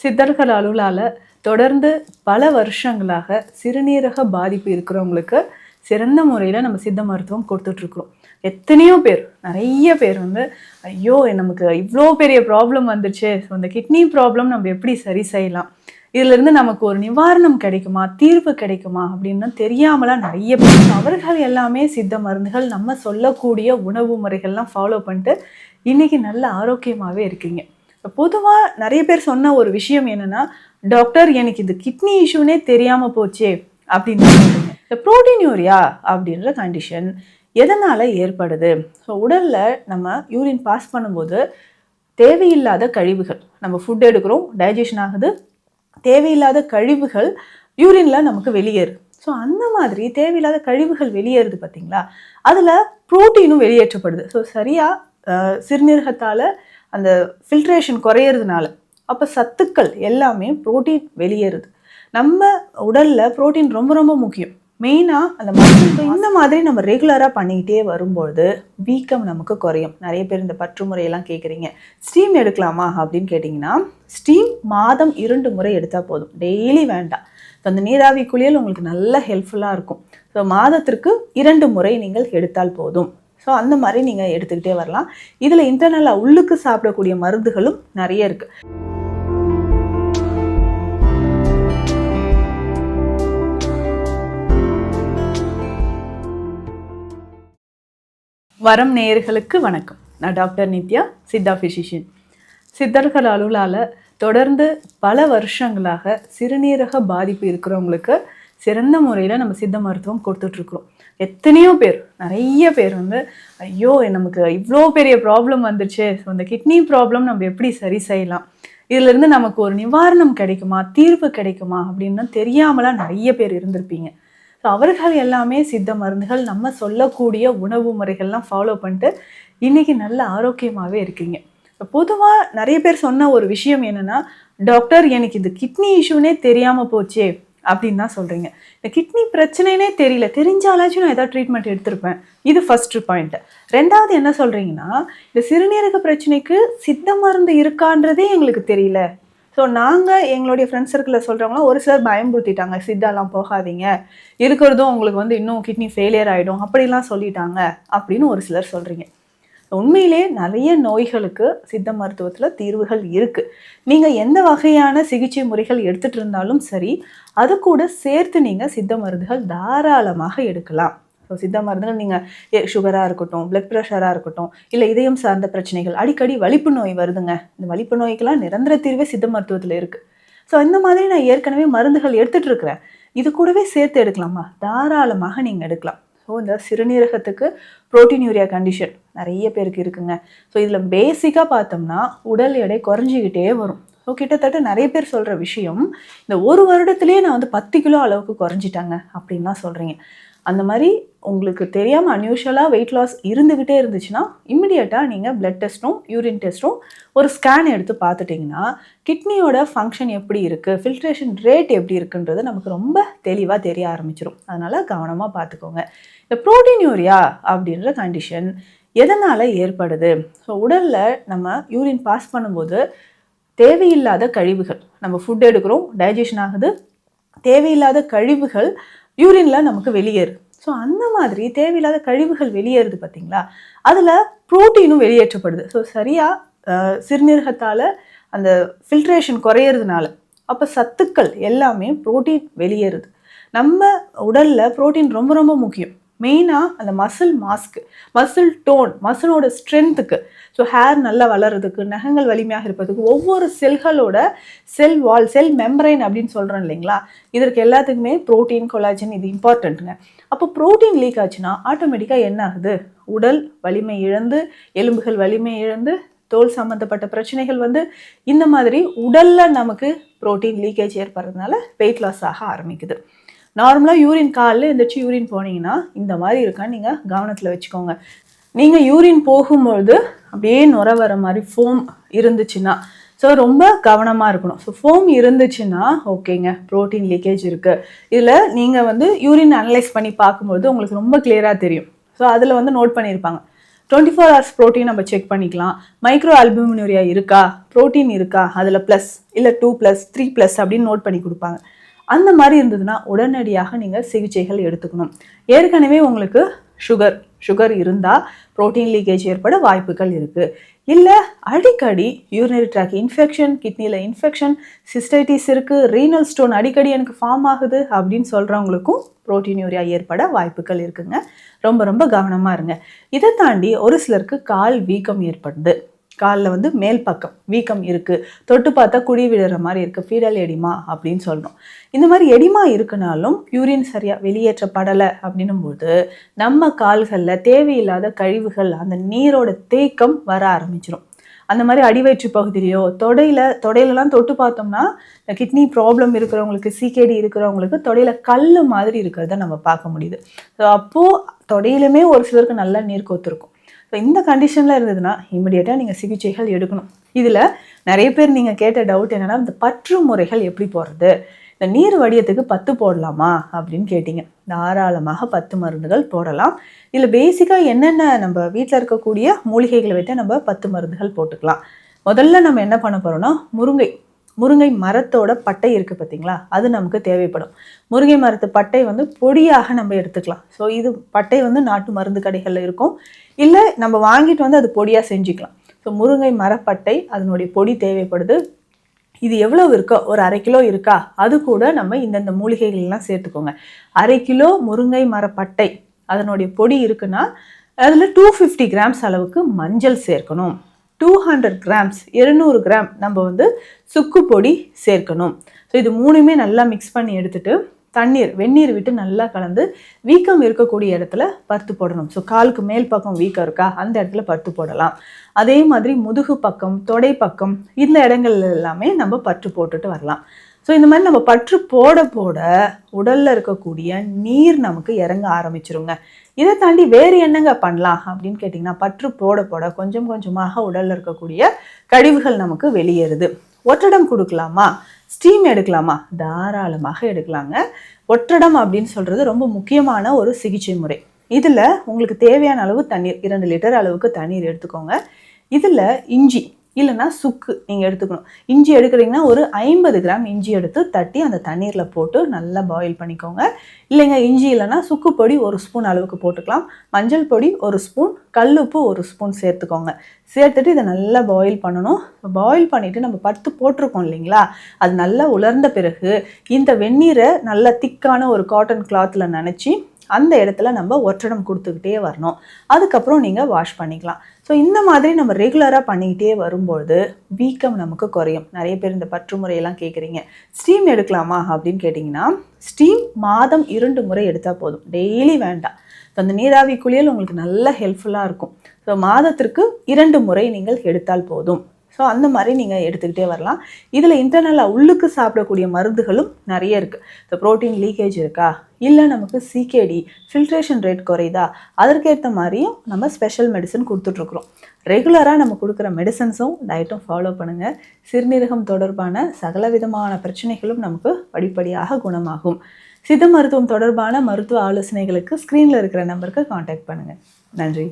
சித்தர்கள் அலுவலால் தொடர்ந்து பல வருஷங்களாக சிறுநீரக பாதிப்பு இருக்கிறவங்களுக்கு சிறந்த முறையில் நம்ம சித்த மருத்துவம் கொடுத்துட்ருக்குறோம். எத்தனையோ பேர், நிறைய பேர் வந்து ஐயோ நமக்கு இவ்வளோ பெரிய ப்ராப்ளம் வந்துருச்சு, ஸோ அந்த கிட்னி ப்ராப்ளம் நம்ம எப்படி சரி செய்யலாம், இதுலேருந்து நமக்கு ஒரு நிவாரணம் கிடைக்குமா, தீர்வு கிடைக்குமா அப்படின்னு தெரியாமலாம் நிறைய பேர். அவர்கள் எல்லாமே சித்த மருந்துகள் நம்ம சொல்லக்கூடிய உணவு முறைகள்லாம் ஃபாலோ பண்ணிட்டு இன்றைக்கி நல்ல ஆரோக்கியமாகவே இருக்கீங்க. பொதுவாக நிறைய பேர் சொன்ன ஒரு விஷயம் என்னென்னா, டாக்டர் எனக்கு இது கிட்னி இஷ்யூனே தெரியாமல் போச்சே அப்படின்னு சொல்லுங்க. இந்த புரோட்டீனியூரியா அப்படின்ற கண்டிஷன் எதனால் ஏற்படுது? ஸோ உடலில் நம்ம யூரின் பாஸ் பண்ணும்போது தேவையில்லாத கழிவுகள், நம்ம ஃபுட் எடுக்கிறோம், டைஜஷன் ஆகுது, தேவையில்லாத கழிவுகள் யூரினில் நமக்கு வெளியேறுது. ஸோ அந்த மாதிரி தேவையில்லாத கழிவுகள் வெளியேறுது பார்த்தீங்களா, அதில் ப்ரோட்டீனும் வெளியேற்றப்படுது. ஸோ சரியாக சிறுநீரகத்தால் அந்த ஃபில்ட்ரேஷன் குறையிறதுனால அப்போ சத்துக்கள் எல்லாமே ப்ரோட்டீன் வெளியேறுது. நம்ம உடலில் ப்ரோட்டீன் ரொம்ப ரொம்ப முக்கியம். மெயினாக அந்த மசில் இந்த மாதிரி நம்ம ரெகுலராக பண்ணிக்கிட்டே வரும்பொழுது வீக்கம் நமக்கு குறையும். நிறைய பேர் இந்த பற்று முறையெல்லாம் கேட்குறீங்க, ஸ்டீம் எடுக்கலாமா அப்படின்னு கேட்டிங்கன்னா, ஸ்டீம் மாதம் 2 முறை எடுத்தால் போதும், டெய்லி வேண்டாம். ஸோ அந்த நீராவி குளியல் உங்களுக்கு நல்ல ஹெல்ப்ஃபுல்லாக இருக்கும். ஸோ மாதத்திற்கு 2 முறை நீங்கள் எடுத்தால் போதும். ஸோ அந்த மாதிரி நீங்கள் எடுத்துக்கிட்டே வரலாம். இதில் இன்டர்னலாக உள்ளுக்கு சாப்பிடக்கூடிய மருந்துகளும் நிறைய இருக்குது. வரம் நேயர்களுக்கு வணக்கம். நான் டாக்டர் நித்யா, சித்தா ஃபிசிஷியன். சித்தர்கள் அலுவலால் தொடர்ந்து பல வருஷங்களாக சிறுநீரக பாதிப்பு இருக்கிறவங்களுக்கு சிறந்த முறையில் நம்ம சித்த மருத்துவம் கொடுத்துட்ருக்குறோம். எத்தனையோ பேர், நிறைய பேர் வந்து ஐயோ நமக்கு இவ்வளோ பெரிய ப்ராப்ளம் வந்துருச்சு, ஸோ அந்த கிட்னி ப்ராப்ளம் நம்ம எப்படி சரி செய்யலாம், இதுலேருந்து நமக்கு ஒரு நிவாரணம் கிடைக்குமா, தீர்வு கிடைக்குமா அப்படின்னு தெரியாமலாம் நிறைய பேர் இருந்திருப்பீங்க. ஸோ அவர்கள் எல்லாமே சித்த மருந்துகள் நம்ம சொல்லக்கூடிய உணவு முறைகள்லாம் ஃபாலோ பண்ணிட்டு இன்றைக்கி நல்ல ஆரோக்கியமாகவே இருக்கீங்க. பொதுவாக நிறைய பேர் சொன்ன ஒரு விஷயம் என்னென்னா, டாக்டர் எனக்கு இது கிட்னி இஷ்யூனே தெரியாமல் போச்சே அப்படின்னு தான் சொல்கிறீங்க. இந்த கிட்னி பிரச்சனைனே தெரியல, தெரிஞ்சாலாச்சும் நான் ஏதாவது ட்ரீட்மெண்ட் எடுத்திருப்பேன். இது ஃபஸ்ட்டு பாயிண்ட்டு. ரெண்டாவது என்ன சொல்கிறீங்கன்னா, இந்த சிறுநீரக பிரச்சனைக்கு சித்த மருந்து இருக்கான்றதே எங்களுக்கு தெரியல. ஸோ நாங்கள் எங்களுடைய ஃப்ரெண்ட்ஸ் சர்க்கிளில் சொல்கிறவங்களாம் ஒரு சிலர் பயம்படுத்திட்டாங்க, சித்தாலாம் போகாதீங்க, இருக்கிறதும் உங்களுக்கு வந்து இன்னும் கிட்னி ஃபெயிலியர் ஆகிடும் அப்படிலாம் சொல்லிட்டாங்க அப்படின்னு ஒரு சிலர் சொல்கிறீங்க. உண்மையிலே நிறைய நோய்களுக்கு சித்த மருத்துவத்தில் தீர்வுகள் இருக்குது. நீங்கள் எந்த வகையான சிகிச்சை முறைகள் எடுத்துகிட்டு இருந்தாலும் சரி, அது கூட சேர்த்து நீங்கள் சித்த மருந்துகள் தாராளமாக எடுக்கலாம். ஸோ சித்த மருந்துகள் நீங்கள் சுகராக இருக்கட்டும், பிளட் ப்ரெஷராக இருக்கட்டும், இல்லை இதயம் சார்ந்த பிரச்சனைகள், அடிக்கடி வலிப்பு நோய் வருதுங்க, இந்த வலிப்பு நோய்க்கெல்லாம் நிரந்தர தீர்வே சித்த மருத்துவத்தில் இருக்குது. ஸோ இந்த மாதிரி நான் ஏற்கனவே மருந்துகள் எடுத்துகிட்டு இருக்கிறேன், இது கூடவே சேர்த்து எடுக்கலாமா? தாராளமாக நீங்கள் எடுக்கலாம். ஸோ இந்த சிறுநீரகத்துக்கு புரோட்டீனியூரியா கண்டிஷன் நிறைய பேருக்கு இருக்குங்க. ஸோ இதில் பேசிக்காக பார்த்தோம்னா உடல் எடை குறைஞ்சிக்கிட்டே வரும். ஸோ கிட்டத்தட்ட நிறைய பேர் சொல்கிற விஷயம், இந்த 1 வருடத்துலேயே நான் வந்து 10 கிலோ அளவுக்கு குறைஞ்சிட்டாங்க அப்படின்லாம் சொல்கிறீங்க. அந்த மாதிரி உங்களுக்கு தெரியாமல் அன்யூஷுவலாக வெயிட் லாஸ் இருந்துக்கிட்டே இருந்துச்சுன்னா இம்மிடியட்டாக நீங்கள் பிளட் டெஸ்ட்டும் யூரின் டெஸ்ட்டும் ஒரு ஸ்கேன் எடுத்து பார்த்துட்டிங்கன்னா கிட்னியோட ஃபங்க்ஷன் எப்படி இருக்குது, ஃபில்ட்ரேஷன் ரேட் எப்படி இருக்குன்றது நமக்கு ரொம்ப தெளிவாக தெரிய ஆரம்பிச்சிடும். அதனால் கவனமாக பார்த்துக்கோங்க. இந்த புரோட்டீனியூரியா அப்படின்ற கண்டிஷன் எதனால் ஏற்படுது? ஸோ உடலில் நம்ம யூரின் பாஸ் பண்ணும்போது தேவையில்லாத கழிவுகள், நம்ம ஃபுட் எடுக்கிறோம், டைஜஷன் ஆகுது, தேவையில்லாத கழிவுகள் யூரினில் நமக்கு வெளியேறுது. ஸோ அந்த மாதிரி தேவையில்லாத கழிவுகள் வெளியேறுது பார்த்தீங்களா, அதில் ப்ரோட்டீனும் வெளியேற்றப்படுது. ஸோ சரியாக சிறுநீரகத்தால் அந்த ஃபில்ட்ரேஷன் குறையிறதுனால அப்போ சத்துக்கள் எல்லாமே ப்ரோட்டீன் வெளியேறுது. நம்ம உடலில் ப்ரோட்டீன் ரொம்ப ரொம்ப முக்கியம். மெயினாக அந்த மசில் மாஸ்க்கு, மசில் டோன், மசிலோட ஸ்ட்ரென்த்துக்கு, ஸோ ஹேர் நல்லா வளர்கிறதுக்கு, நகங்கள் வலிமையாக இருப்பதுக்கு, ஒவ்வொரு செல்களோட செல் வால், செல் மெம்பரைன் அப்படின்னு சொல்கிறோம் இல்லைங்களா, இதற்கு எல்லாத்துக்குமே ப்ரோட்டீன், கொலாஜன் இது இம்பார்ட்டண்ட்டுங்க. அப்போ ப்ரோட்டீன் லீக் ஆச்சுன்னா ஆட்டோமேட்டிக்காக என்ன ஆகுது, உடல் வலிமை இழந்து, எலும்புகள் வலிமை இழந்து, தோல் சம்மந்தப்பட்ட பிரச்சனைகள் வந்து இந்த மாதிரி உடலில் நமக்கு ப்ரோட்டீன் லீக்கேஜ் ஏற்படுறதுனால வெயிட் லாஸ் ஆக ஆரம்பிக்குது. நார்மலாக யூரின் காலில் எந்திரிச்சு யூரின் போனீங்கன்னா இந்த மாதிரி இருக்கான்னு நீங்கள் கவனத்தில் வச்சுக்கோங்க. நீங்கள் யூரின் போகும்பொழுது அப்படியே நுர வர மாதிரி ஃபோம் இருந்துச்சுன்னா ஸோ ரொம்ப கவனமாக இருக்கணும். ஸோ ஃபோம் இருந்துச்சுன்னா ஓகேங்க, ப்ரோட்டீன் லீக்கேஜ் இருக்குது. இதில் நீங்கள் வந்து யூரின் அனலைஸ் பண்ணி பார்க்கும்போது உங்களுக்கு ரொம்ப கிளியராக தெரியும். ஸோ அதில் வந்து நோட் பண்ணியிருப்பாங்க, 24 ஹவர்ஸ் ப்ரோட்டீன் நம்ம செக் பண்ணிக்கலாம். மைக்ரோ ஆல்புமினுரியா இருக்கா, ப்ரோட்டீன் இருக்கா, அதில் ப்ளஸ் இல்லை 2+, 3+ அப்படின்னு நோட் பண்ணி கொடுப்பாங்க. அந்த மாதிரி இருந்ததுன்னா உடனடியாக நீங்கள் சிகிச்சைகள் எடுத்துக்கணும். ஏற்கனவே உங்களுக்கு சுகர் இருந்தால் ப்ரோட்டீன் லீக்கேஜ் ஏற்பட வாய்ப்புகள் இருக்குது. இல்லை அடிக்கடி யூரினரி ட்ராக் இன்ஃபெக்ஷன், கிட்னியில் இன்ஃபெக்ஷன், சிஸ்டைட்டிஸ் இருக்குது, ரீனல் ஸ்டோன் அடிக்கடி எனக்கு ஃபார்ம் ஆகுது அப்படின்னு சொல்கிறவங்களுக்கும் புரோட்டீனியூரியா ஏற்பட வாய்ப்புகள் இருக்குங்க. ரொம்ப ரொம்ப கவனமாக இருங்க. இதை தாண்டி ஒரு சிலருக்கு கால் வீக்கம் ஏற்படுது. காலில் மேல் பக்கம் வீக்கம் இருக்குது, தொட்டு பார்த்தா குழி விடுற மாதிரி இருக்குது, ஃபீடல் எடிமா அப்படின்னு சொல்லணும். இந்த மாதிரி எடிமா இருக்குனாலும் யூரின் சரியாக வெளியேற்றப்படலை அப்படின்னும் போது நம்ம கால்களில் தேவையில்லாத கழிவுகள், அந்த நீரோட தேக்கம் வர ஆரம்பிச்சிடும். அந்த மாதிரி அடிவயிற்று பகுதியிலையோ தொடையிலலாம் தொட்டு பார்த்தோம்னா கிட்னி ப்ராப்ளம் இருக்கிறவங்களுக்கு, சிகேடி இருக்கிறவங்களுக்கு தொடையில் கல் மாதிரி இருக்கிறத நம்ம பார்க்க முடியுது. ஸோ அப்போது தொடையிலுமே ஒரு சிலருக்கு நல்லா நீர் கோத்துருக்கும். ஸோ இந்த கண்டிஷனில் இருந்ததுன்னா இமிடியேட்டாக நீங்கள் சிகிச்சைகள் எடுக்கணும். இதில் நிறைய பேர் நீங்கள் கேட்ட டவுட் என்னென்னா, இந்த பற்று முறைகள் எப்படி போடுறது, இந்த நீர் வடியத்துக்கு 10 போடலாமா அப்படின்னு கேட்டிங்க. தாராளமாக 10 மருந்துகள் போடலாம். இதில் பேசிக்காக என்னென்ன நம்ம வீட்டில் இருக்கக்கூடிய மூலிகைகளை வைத்து நம்ம 10 மருந்துகள் போட்டுக்கலாம். முதல்ல நம்ம என்ன பண்ண போகிறோம்னா, முருங்கை மரத்தோட பட்டை இருக்குது பார்த்தீங்களா, அது நமக்கு தேவைப்படும். முருங்கை மரத்து பட்டை பொடியாக நம்ம எடுத்துக்கலாம். ஸோ இது பட்டை நாட்டு மருந்து கடைகளில் இருக்கும், இல்லை நம்ம வாங்கிட்டு அது பொடியாக செஞ்சுக்கலாம். ஸோ முருங்கை மரப்பட்டை அதனுடைய பொடி தேவைப்படுது. இது எவ்வளவு இருக்கோ, ஒரு 1/2 கிலோ இருக்கா, அது கூட நம்ம இந்தந்த மூலிகைகள்லாம் சேர்த்துக்கோங்க. 1/2 கிலோ முருங்கை மரப்பட்டை அதனுடைய பொடி இருக்குன்னா அதில் 250 கிராம்ஸ் அளவுக்கு மஞ்சள் சேர்க்கணும். 200 கிராம்ஸ் 200 கிராம் நம்ம சுக்கு பொடி சேர்க்கணும். ஸோ இது மூணுமே நல்லா மிக்ஸ் பண்ணி எடுத்துட்டு வெந்நீர் விட்டு நல்லா கலந்து வீக்கம் இருக்கக்கூடிய இடத்துல பருத்து போடணும். ஸோ காலுக்கு மேல் பக்கம் வீக்கம் இருக்கா, அந்த இடத்துல பருத்து போடலாம். அதே மாதிரி முதுகு பக்கம், தொடை பக்கம், இந்த இடங்கள்ல எல்லாமே நம்ம பற்று போட்டுட்டு வரலாம். ஸோ இந்த மாதிரி நம்ம பற்று போட போட உடலில் இருக்கக்கூடிய நீர் நமக்கு இறங்க ஆரம்பிச்சிருங்க. இதை தாண்டி வேறு என்னங்க பண்ணலாம் அப்படின்னு கேட்டிங்கன்னா, பற்று போட போட கொஞ்சம் கொஞ்சமாக உடலில் இருக்கக்கூடிய கழிவுகள் நமக்கு வெளியேறுது. ஒற்றடம் கொடுக்கலாமா, ஸ்டீம் எடுக்கலாமா? தாராளமாக எடுக்கலாங்க. ஒற்றடம் அப்படின்னு சொல்கிறது ரொம்ப முக்கியமான ஒரு சிகிச்சை முறை. இதில் உங்களுக்கு தேவையான அளவு தண்ணீர், 2 லிட்டர் அளவுக்கு தண்ணீர் எடுத்துக்கோங்க. இதில் இஞ்சி இல்லைன்னா சுக்கு நீங்கள் எடுத்துக்கணும். இஞ்சி எடுக்கிறீங்கன்னா ஒரு 50 கிராம் இஞ்சி எடுத்து தட்டி அந்த தண்ணீரில் போட்டு நல்லா பாயில் பண்ணிக்கோங்க. இல்லைங்க இஞ்சி இல்லைன்னா சுக்கு பொடி 1 ஸ்பூன் அளவுக்கு போட்டுக்கலாம். மஞ்சள் பொடி 1 ஸ்பூன், கல்லுப்பு 1 ஸ்பூன் சேர்த்துக்கோங்க. சேர்த்துட்டு இதை நல்லா பாயில் பண்ணணும். பாயில் பண்ணிவிட்டு நம்ம பருத்து போட்டிருக்கோம் இல்லைங்களா, அது நல்லா உலர்ந்த பிறகு இந்த வெந்நீரை நல்லா திக்கான ஒரு காட்டன் கிளாத்தில் நனைச்சி அந்த இடத்துல நம்ம ஒற்றடம் கொடுத்துக்கிட்டே வரணும். அதுக்கப்புறம் நீங்கள் வாஷ் பண்ணிக்கலாம். ஸோ இந்த மாதிரி நம்ம ரெகுலராக பண்ணிக்கிட்டே வரும்பொழுது வீக்கம் நமக்கு குறையும். நிறைய பேர் இந்த பற்று முறையெல்லாம் கேட்குறீங்க. ஸ்டீம் எடுக்கலாமா அப்படின்னு கேட்டிங்கன்னா, ஸ்டீம் மாதம் 2 முறை எடுத்தால் போதும், டெய்லி வேண்டாம். ஸோ அந்த நீராவி குளியல் உங்களுக்கு நல்ல ஹெல்ப்ஃபுல்லாக இருக்கும். ஸோ மாதத்திற்கு 2 முறை நீங்கள் எடுத்தால் போதும். ஸோ அந்த மாதிரி நீங்கள் எடுத்துக்கிட்டே வரலாம். இதில் இன்டர்னலாக உள்ளுக்கு சாப்பிடக்கூடிய மருந்துகளும் நிறைய இருக்குது. ஸோ ப்ரோட்டீன் லீக்கேஜ் இருக்கா, இல்லை நமக்கு சிகேடி ஃபில்ட்ரேஷன் ரேட் குறையுதா, அதற்கேற்ற மாதிரியும் நம்ம ஸ்பெஷல் மெடிசன் கொடுத்துட்ருக்குறோம். ரெகுலராக நம்ம கொடுக்குற மெடிசன்ஸும் டயட்டும் ஃபாலோ பண்ணுங்கள். சிறுநீரகம் தொடர்பான சகல விதமான பிரச்சனைகளும் நமக்கு படிப்படியாக குணமாகும். சித்த மருத்துவம் தொடர்பான மருத்துவ ஆலோசனைகளுக்கு ஸ்க்ரீனில் இருக்கிற நம்பருக்கு காண்டாக்ட் பண்ணுங்கள். நன்றி.